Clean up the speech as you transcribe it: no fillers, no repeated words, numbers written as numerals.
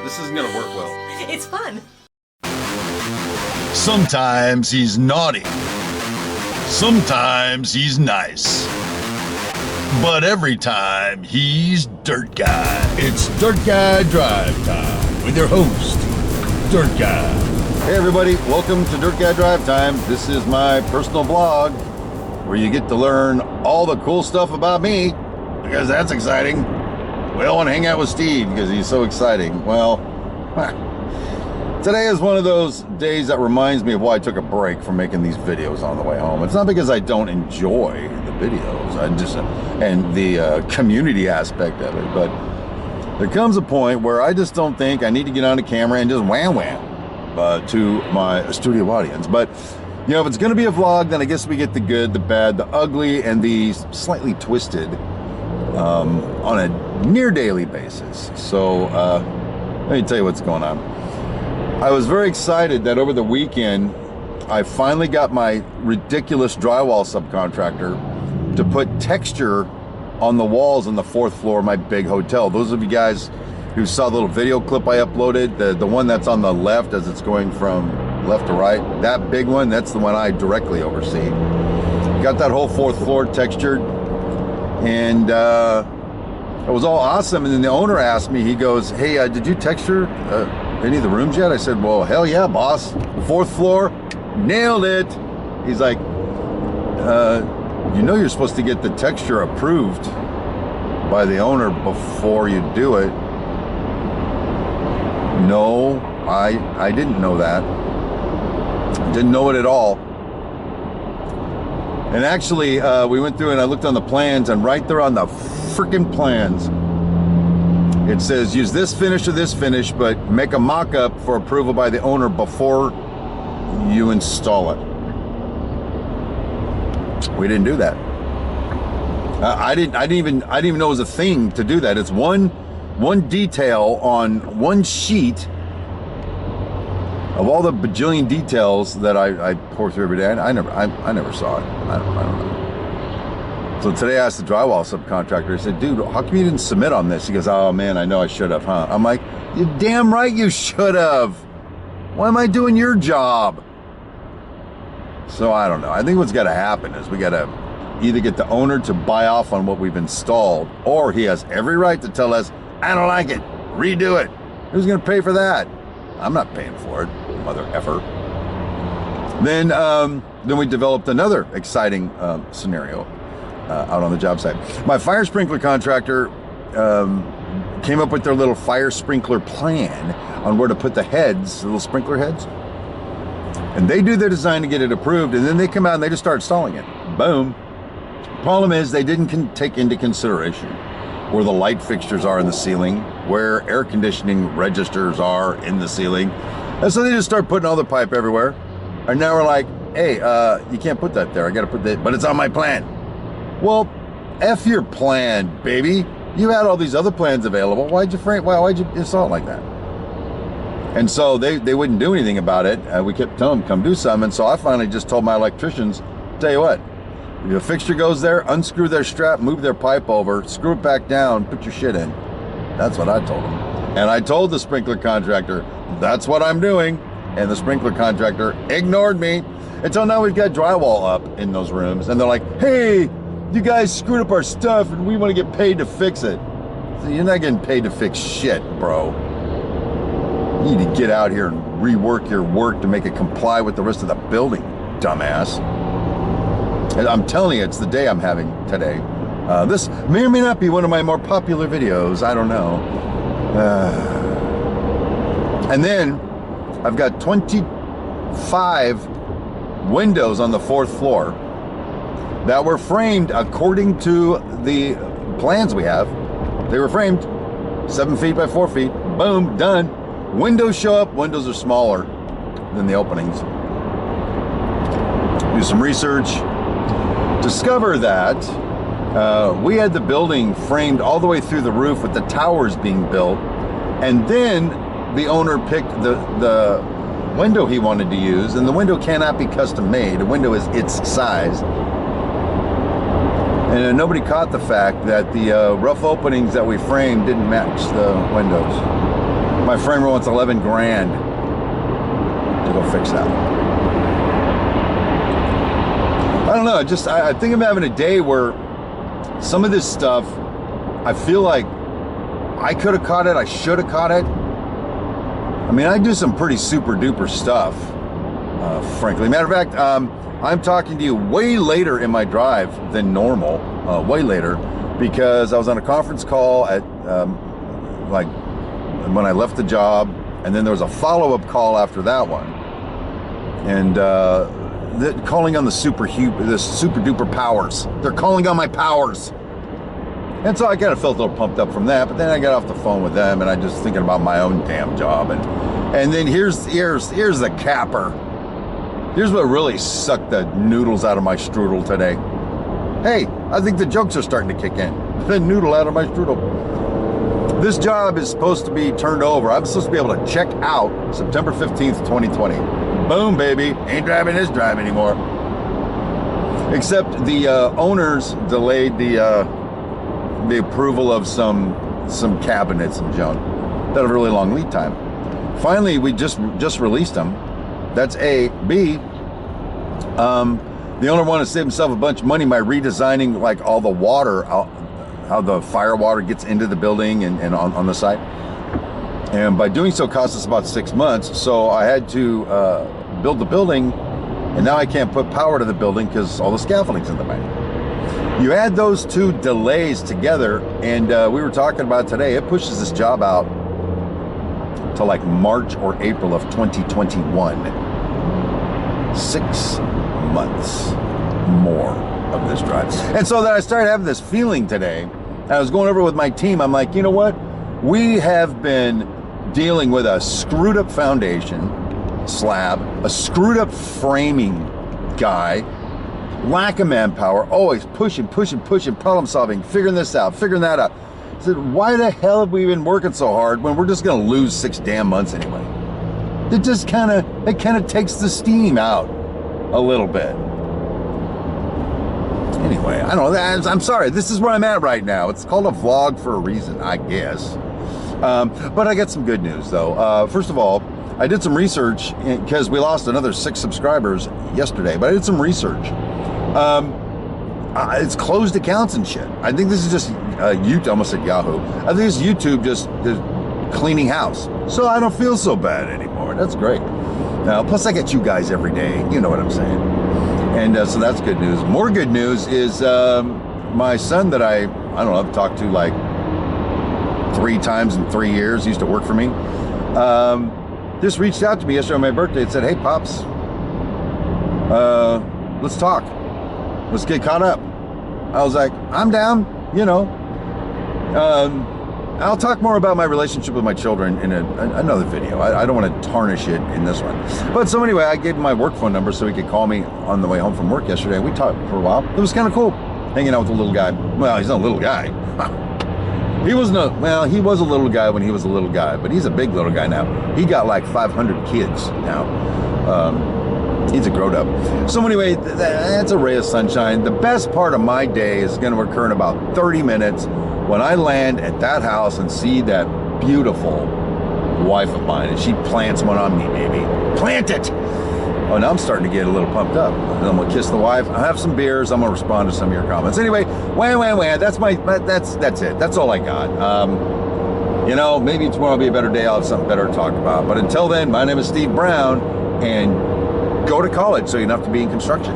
This isn't gonna work well. It's fun. Sometimes he's naughty. Sometimes he's nice. But every time he's Dirt Guy. It's Dirt Guy Drive Time with your host, Dirt Guy. Hey everybody, welcome to Dirt Guy Drive Time. This is my personal blog where you get to learn all the cool stuff about me, because that's exciting. We all want to hang out with Steve because he's so exciting. Well, today is one of those days that reminds me of why I took a break from making these videos on the way home. It's not because I don't enjoy the videos, and the community aspect of it, but there comes a point where I just don't think I need to get on the camera and just wham to my studio audience. But you know, if it's going to be a vlog, then I guess we get the good, the bad, the ugly, and the slightly twisted on a near daily basis. So let me tell you what's going on. I was very excited that over the weekend I finally got my ridiculous drywall subcontractor to put texture on the walls on the 4th floor of my big hotel. Those of you guys who saw the little video clip I uploaded, the one that's on the left as it's going from left to right, that big one, that's the one I directly oversee. Got that whole 4th floor textured, and it was all awesome. And then the owner asked me, he goes, hey, did you texture any of the rooms yet? I said, well, hell yeah, boss. 4th floor, nailed it. He's like, you know you're supposed to get the texture approved by the owner before you do it. No, I didn't know that. Didn't know it at all. And actually, we went through and I looked on the plans, and right there on the freaking plans, it says use this finish or this finish, but make a mock-up for approval by the owner before you install it. We didn't do that. I didn't even know it was a thing to do that. It's one detail on one sheet of all the bajillion details that I pour through every day. I never saw it. I don't know. So today I asked the drywall subcontractor, I said, dude, how come you didn't submit on this? He goes, oh man, I know I should have, huh? I'm like, you're damn right you should have. Why am I doing your job? So I don't know. I think what's got to happen is we got to either get the owner to buy off on what we've installed, or he has every right to tell us, I don't like it, redo it. Who's going to pay for that? I'm not paying for it, mother effer. Then we developed another exciting scenario out on the job site. My fire sprinkler contractor came up with their little fire sprinkler plan on where to put the heads, the little sprinkler heads. And they do their design to get it approved, and then they come out and they just start installing it. Boom. Problem is, they didn't take into consideration where the light fixtures are in the ceiling, where air conditioning registers are in the ceiling. And so they just start putting all the pipe everywhere. And now we're like, hey, you can't put that there. I got to put that, but it's on my plan. Well, F your plan, baby. You had all these other plans available. Why'd you install it like that? And so they wouldn't do anything about it. We kept telling them, come do something. And so I finally just told my electricians, tell you what, if a fixture goes there, unscrew their strap, move their pipe over, screw it back down, put your shit in. That's what I told them. And I told the sprinkler contractor, that's what I'm doing. And the sprinkler contractor ignored me until now we've got drywall up in those rooms. And they're like, hey, you guys screwed up our stuff and we want to get paid to fix it. So you're not getting paid to fix shit, bro. You need to get out here and rework your work to make it comply with the rest of the building, dumbass. And I'm telling you, it's the day I'm having today. This may or may not be one of my more popular videos. I don't know. And then I've got 25 windows on the 4th floor that were framed according to the plans we have. They were framed 7 feet by 4 feet. Boom, done. Windows show up. Windows are smaller than the openings. Do some research. Discover that we had the building framed all the way through the roof with the towers being built, and then the owner picked the window he wanted to use, and the window cannot be custom made. The window is its size. And nobody caught the fact that the rough openings that we framed didn't match the windows. My framer wants 11 grand to go fix that. I don't know, I think I'm having a day where some of this stuff, I feel like I could have caught it, I should have caught it. I mean, I do some pretty super duper stuff, frankly. Matter of fact, I'm talking to you way later in my drive than normal, way later, because I was on a conference call at, like, when I left the job, and then there was a follow-up call after that one. And calling on the super duper powers. They're calling on my powers. And so I kind of felt a little pumped up from that, but then I got off the phone with them, and I just thinking about my own damn job. And then here's the capper. Here's what really sucked the noodles out of my strudel today. Hey, I think the jokes are starting to kick in. The noodle out of my strudel. This job is supposed to be turned over. I'm supposed to be able to check out September 15th, 2020. Boom, baby. Ain't driving this drive anymore. Except the owners delayed the approval of some cabinets and junk that have a really long lead time. Finally, we just released them. That's A. B, the owner wanted to save himself a bunch of money by redesigning like all the water, how the fire water gets into the building and on the site. And by doing so, cost us about 6 months. So I had to build the building, and now I can't put power to the building because all the scaffolding's in the bank. You add those two delays together, and we were talking about today, it pushes this job out to like March or April of 2021. 6 months more of this drive. And so then I started having this feeling today. I was going over with my team. I'm like, you know what? We have been dealing with a screwed up foundation slab, a screwed up framing guy, lack of manpower, always pushing, problem solving, figuring this out, figuring that out. I said, why the hell have we been working so hard when we're just going to lose 6 damn months anyway? It just kind of takes the steam out a little bit. Anyway, I don't know. I'm sorry. This is where I'm at right now. It's called a vlog for a reason, I guess. But I got some good news, though. First of all, I did some research because we lost another 6 subscribers yesterday. But I did some research. It's closed accounts and shit. I think this is just YouTube. I almost said Yahoo. I think it's YouTube just cleaning house. So I don't feel so bad anymore. That's great. Now, plus I get you guys every day. You know what I'm saying. And so that's good news. More good news is my son that I don't know, I've talked to like 3 times in 3 years. He used to work for me. Just reached out to me yesterday on my birthday and said, hey, Pops, let's talk. Let's get caught up. I was like, I'm down, you know. I'll talk more about my relationship with my children in another video. I don't want to tarnish it in this one. But so anyway, I gave him my work phone number so he could call me on the way home from work yesterday. We talked for a while. It was kind of cool hanging out with a little guy. Well, he's not a little guy. He was he was a little guy when he was a little guy, but he's a big little guy now. He got like 500 kids now. He's a grown up. So anyway, that's a ray of sunshine. The best part of my day is going to occur in about 30 minutes when I land at that house and see that beautiful wife of mine, and she plants one on me, baby. Plant it! Oh, now I'm starting to get a little pumped up. And I'm gonna kiss the wife. I have some beers. I'm gonna respond to some of your comments. Anyway, wah. That's it. That's all I got. You know, maybe tomorrow will be a better day. I'll have something better to talk about. But until then, my name is Steve Brown, and go to college so you don't have to be in construction.